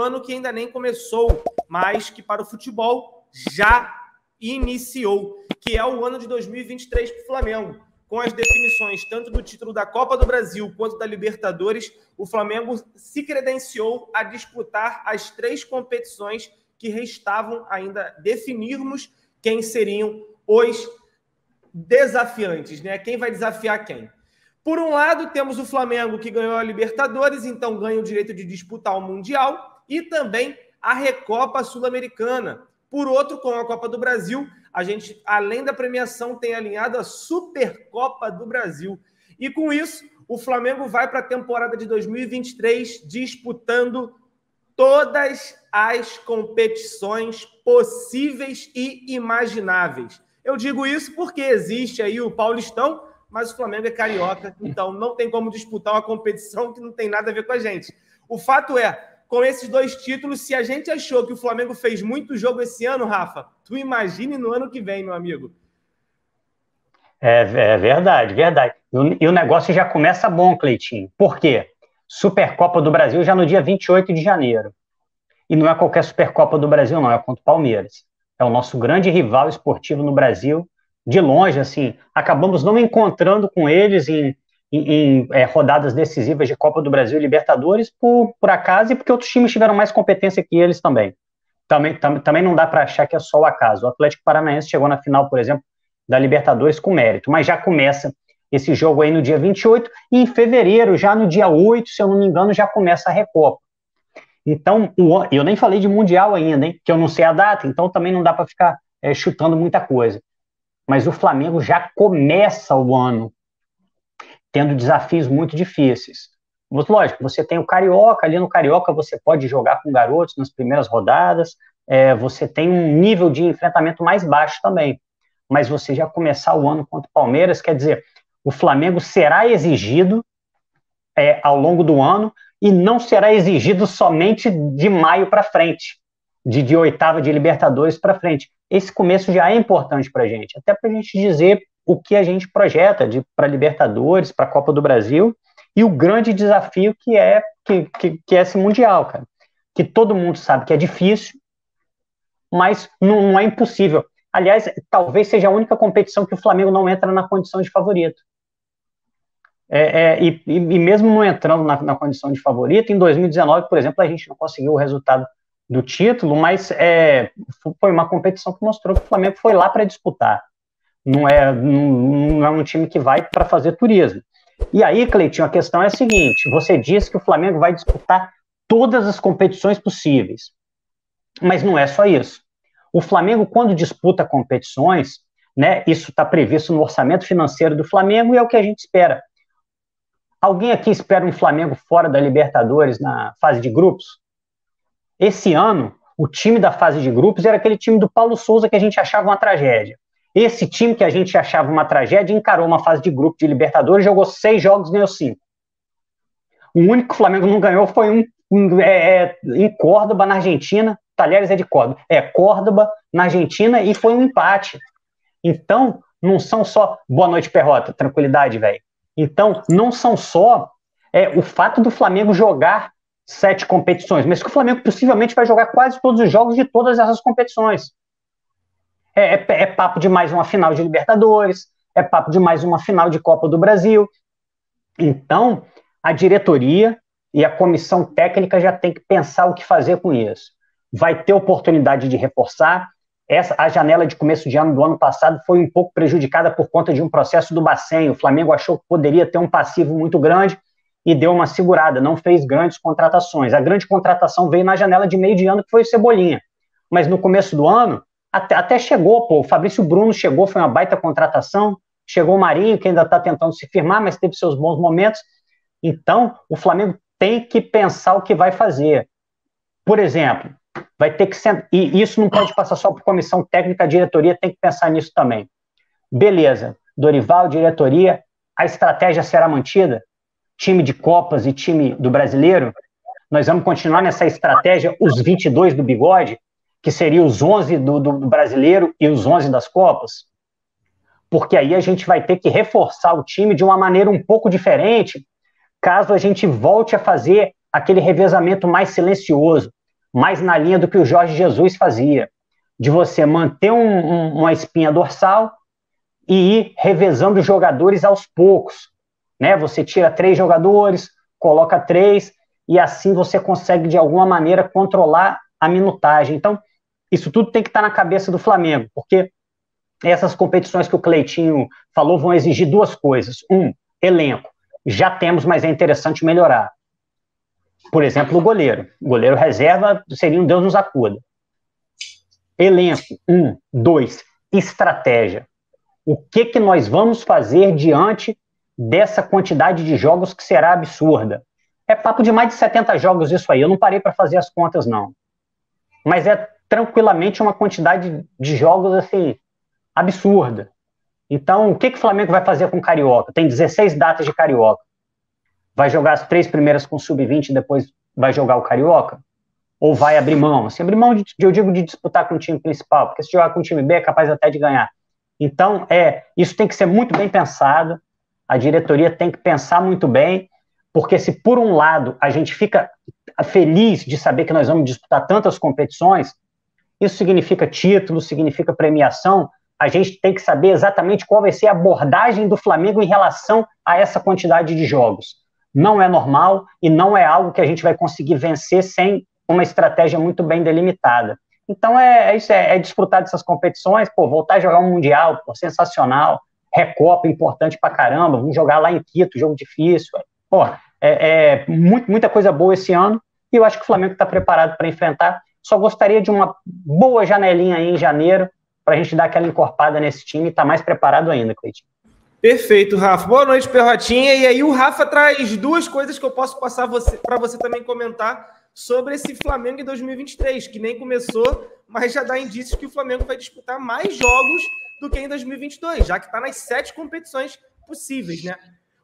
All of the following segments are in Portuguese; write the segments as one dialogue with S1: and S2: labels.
S1: ano que ainda nem começou, mas que para o futebol já iniciou, que é o ano de 2023 para o Flamengo. Com as definições tanto do título da Copa do Brasil quanto da Libertadores, o Flamengo se credenciou a disputar as 3 competições que restavam ainda definirmos quem seriam os desafiantes, né? Quem vai desafiar quem? Por um lado, temos o Flamengo, que ganhou a Libertadores, então ganha o direito de disputar o Mundial e também a Recopa Sul-Americana. Por outro, com a Copa do Brasil, a gente, além da premiação, tem alinhado a Supercopa do Brasil. E com isso, o Flamengo vai para a temporada de 2023 disputando todas as competições possíveis e imagináveis. Eu digo isso porque existe aí o Paulistão, mas o Flamengo é carioca, então não tem como disputar uma competição que não tem nada a ver com a gente. O fato é, com esses 2 títulos, se a gente achou que o Flamengo fez muito jogo esse ano, Rafa, tu imagine no ano que vem, meu amigo.
S2: É verdade, verdade. E o negócio já começa bom, Cleitinho. Por quê? Supercopa do Brasil já no dia 28 de janeiro. E não é qualquer Supercopa do Brasil, não, é contra o Palmeiras. É o nosso grande rival esportivo no Brasil. De longe, assim, acabamos não encontrando com eles em rodadas decisivas de Copa do Brasil e Libertadores por acaso e porque outros times tiveram mais competência que eles também. Também não dá para achar que é só o acaso. O Atlético Paranaense chegou na final, por exemplo, da Libertadores com mérito, mas já começa esse jogo aí no dia 28 e em fevereiro, já no dia 8, se eu não me engano, já começa a Recopa. Então, eu nem falei de Mundial ainda, hein, que eu não sei a data, então também não dá para ficar chutando muita coisa. Mas o Flamengo já começa o ano tendo desafios muito difíceis. Lógico, você tem o Carioca, ali no Carioca você pode jogar com garotos nas primeiras rodadas, você tem um nível de enfrentamento mais baixo também, mas você já começar o ano contra o Palmeiras, quer dizer, o Flamengo será exigido ao longo do ano e não será exigido somente de maio para frente, de oitava de Libertadores para frente. Esse começo já é importante para a gente, até para a gente dizer o que a gente projeta para Libertadores, para a Copa do Brasil, e o grande desafio que é esse Mundial, cara. Que todo mundo sabe que é difícil, mas não é impossível. Aliás, talvez seja a única competição que o Flamengo não entra na condição de favorito. E mesmo não entrando na condição de favorito, em 2019, por exemplo, a gente não conseguiu o resultado do título, mas foi uma competição que mostrou que o Flamengo foi lá para disputar. Não é um time que vai para fazer turismo. E aí, Cleitinho, a questão é a seguinte: você disse que o Flamengo vai disputar todas as competições possíveis, mas não é só isso. O Flamengo, quando disputa competições, né, isso está previsto no orçamento financeiro do Flamengo e é o que a gente espera. Alguém aqui espera um Flamengo fora da Libertadores na fase de grupos? Esse ano, o time da fase de grupos era aquele time do Paulo Souza que a gente achava uma tragédia. Esse time que a gente achava uma tragédia encarou uma fase de grupo de Libertadores, jogou 6 jogos, ganhou 5. O único que o Flamengo não ganhou foi em Córdoba, na Argentina. Talheres é de Córdoba. Córdoba, na Argentina, e foi um empate. Então, não são só boa noite, Perrota, tranquilidade, velho. Então, não são só o fato do Flamengo jogar 7 competições, mas que o Flamengo possivelmente vai jogar quase todos os jogos de todas essas competições. É papo de mais uma final de Libertadores, é papo de mais uma final de Copa do Brasil. Então, a diretoria e a comissão técnica já tem que pensar o que fazer com isso. Vai ter oportunidade de reforçar. A janela de começo de ano do ano passado foi um pouco prejudicada por conta de um processo do Bacen. O Flamengo achou que poderia ter um passivo muito grande e deu uma segurada, não fez grandes contratações. A grande contratação veio na janela de meio de ano, que foi o Cebolinha. Mas no começo do ano, até chegou, o Fabrício Bruno chegou, foi uma baita contratação, chegou o Marinho, que ainda está tentando se firmar, mas teve seus bons momentos. Então, o Flamengo tem que pensar o que vai fazer. Por exemplo, vai ter que ser, e isso não pode passar só por comissão técnica, a diretoria tem que pensar nisso também. Beleza, Dorival, diretoria, a estratégia será mantida? Time de Copas e time do Brasileiro? Nós vamos continuar nessa estratégia, os 22 do Bigode, que seriam os 11 do Brasileiro e os 11 das Copas? Porque aí a gente vai ter que reforçar o time de uma maneira um pouco diferente, caso a gente volte a fazer aquele revezamento mais silencioso. mais na linha do que o Jorge Jesus fazia, de você manter uma espinha dorsal e ir revezando os jogadores aos poucos, né? Você tira 3 jogadores, coloca 3, e assim você consegue, de alguma maneira, controlar a minutagem. Então, isso tudo tem que estar na cabeça do Flamengo, porque essas competições que o Cleitinho falou vão exigir 2 coisas. Elenco. Já temos, mas é interessante melhorar. Por exemplo, o goleiro. O goleiro reserva seria um Deus nos acuda. Elenco. 2, estratégia. O que nós vamos fazer diante dessa quantidade de jogos que será absurda? É papo de mais de 70 jogos isso aí. Eu não parei para fazer as contas, não. Mas é tranquilamente uma quantidade de jogos, assim, absurda. Então, o que o Flamengo vai fazer com o Carioca? Tem 16 datas de Carioca. Vai jogar as 3 primeiras com sub-20 e depois vai jogar o Carioca? Ou vai abrir mão? Assim, abrir mão, eu digo, de disputar com o time principal, porque se jogar com o time B é capaz até de ganhar. Então, isso tem que ser muito bem pensado, a diretoria tem que pensar muito bem, porque se por um lado a gente fica feliz de saber que nós vamos disputar tantas competições, isso significa título, significa premiação, a gente tem que saber exatamente qual vai ser a abordagem do Flamengo em relação a essa quantidade de jogos. Não é normal e não é algo que a gente vai conseguir vencer sem uma estratégia muito bem delimitada. Então isso, desfrutar dessas competições, voltar a jogar um Mundial, sensacional, Recopa importante pra caramba, vamos jogar lá em Quito, jogo difícil. Muita coisa boa esse ano e eu acho que o Flamengo está preparado para enfrentar. Só gostaria de uma boa janelinha aí em janeiro para a gente dar aquela encorpada nesse time e estar mais preparado ainda, Cleitinho.
S1: Perfeito, Rafa. Boa noite, Perrotinha. E aí o Rafa traz 2 coisas que eu posso passar para você também comentar sobre esse Flamengo em 2023, que nem começou, mas já dá indícios que o Flamengo vai disputar mais jogos do que em 2022, já que está nas 7 competições possíveis, né?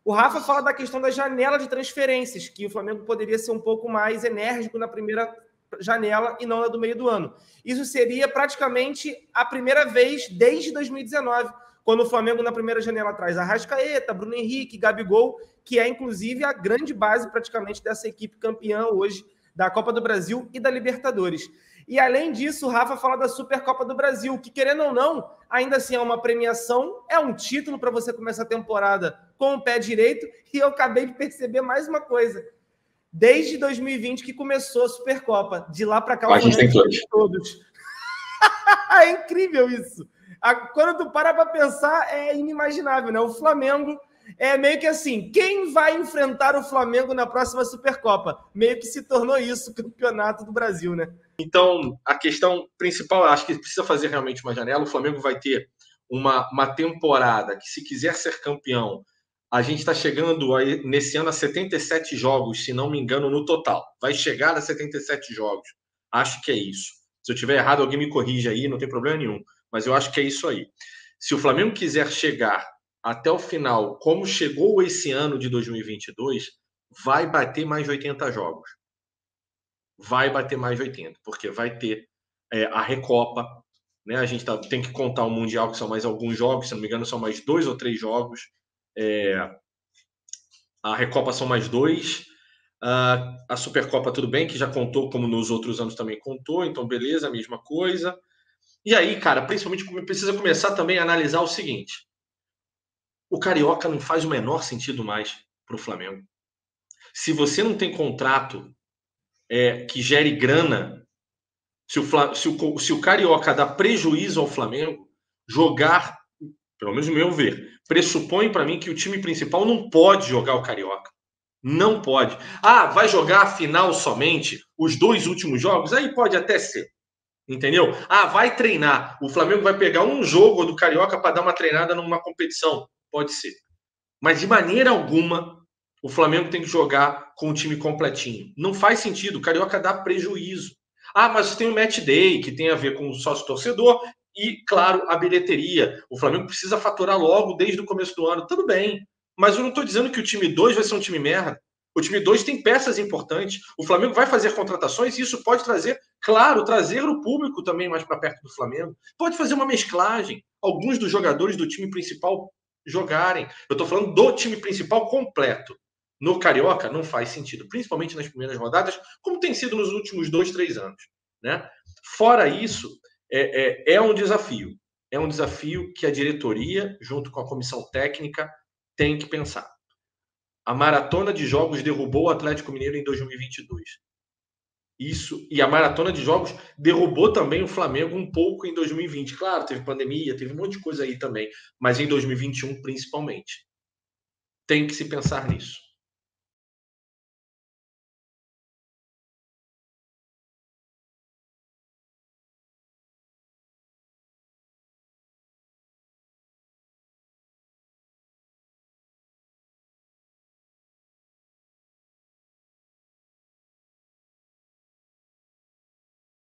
S1: O Rafa fala da questão da janela de transferências, que o Flamengo poderia ser um pouco mais enérgico na primeira janela e não na do meio do ano. Isso seria praticamente a primeira vez desde 2019, quando o Flamengo na primeira janela traz Arrascaeta, Bruno Henrique, Gabigol, que é inclusive a grande base praticamente dessa equipe campeã hoje da Copa do Brasil e da Libertadores. E além disso, o Rafa fala da Supercopa do Brasil, que querendo ou não, ainda assim é uma premiação, é um título para você começar a temporada com o pé direito, e eu acabei de perceber mais uma coisa. Desde 2020 que começou a Supercopa, de lá para cá
S3: a gente tem
S1: todos. É incrível isso. Quando tu para pensar, é inimaginável, né? O Flamengo é meio que assim, quem vai enfrentar o Flamengo na próxima Supercopa? Meio que se tornou isso o campeonato do Brasil, né?
S3: Então, a questão principal, acho que precisa fazer realmente uma janela. O Flamengo vai ter uma temporada que, se quiser ser campeão, a gente está chegando aí, nesse ano a 77 jogos, se não me engano, no total. Vai chegar a 77 jogos. Acho que é isso. Se eu estiver errado, alguém me corrige aí, não tem problema nenhum. Mas eu acho que é isso aí. Se o Flamengo quiser chegar até o final, como chegou esse ano de 2022, vai bater mais de 80 jogos. Vai bater mais de 80, porque vai ter a Recopa, né? A gente tem que contar o Mundial, que são mais alguns jogos, se não me engano, são mais 2 ou 3 jogos. A Recopa são mais 2. A Supercopa, tudo bem, que já contou, como nos outros anos também contou, então beleza, a mesma coisa. E aí, cara, principalmente precisa começar também a analisar o seguinte: o Carioca não faz o menor sentido mais para o Flamengo. Se você não tem contrato que gere grana, se o Carioca dá prejuízo ao Flamengo, jogar, pelo menos no meu ver, pressupõe para mim que o time principal não pode jogar o Carioca. Não pode. Vai jogar a final somente, os 2 últimos jogos? Aí pode até ser. Entendeu? Vai treinar. O Flamengo vai pegar um jogo do Carioca para dar uma treinada numa competição? Pode ser. Mas de maneira alguma o Flamengo tem que jogar com o time completinho. Não faz sentido. O Carioca dá prejuízo. Mas tem o Match Day, que tem a ver com o sócio-torcedor e, claro, a bilheteria. O Flamengo precisa faturar logo desde o começo do ano. Tudo bem. Mas eu não estou dizendo que o time 2 vai ser um time merda. O time 2 tem peças importantes. O Flamengo vai fazer contratações e isso pode trazer, claro, trazer o público também mais para perto do Flamengo. Pode fazer uma mesclagem. Alguns dos jogadores do time principal jogarem. Eu estou falando do time principal completo. no Carioca não faz sentido, principalmente nas primeiras rodadas, como tem sido nos últimos 2, 3 anos, né? Fora isso, é um desafio. É um desafio que a diretoria, junto com a comissão técnica, tem que pensar. A maratona de jogos derrubou o Atlético Mineiro em 2022. Isso, e a maratona de jogos derrubou também o Flamengo um pouco em 2020. Claro, teve pandemia, teve um monte de coisa aí também, mas em 2021 principalmente. Tem que se pensar nisso.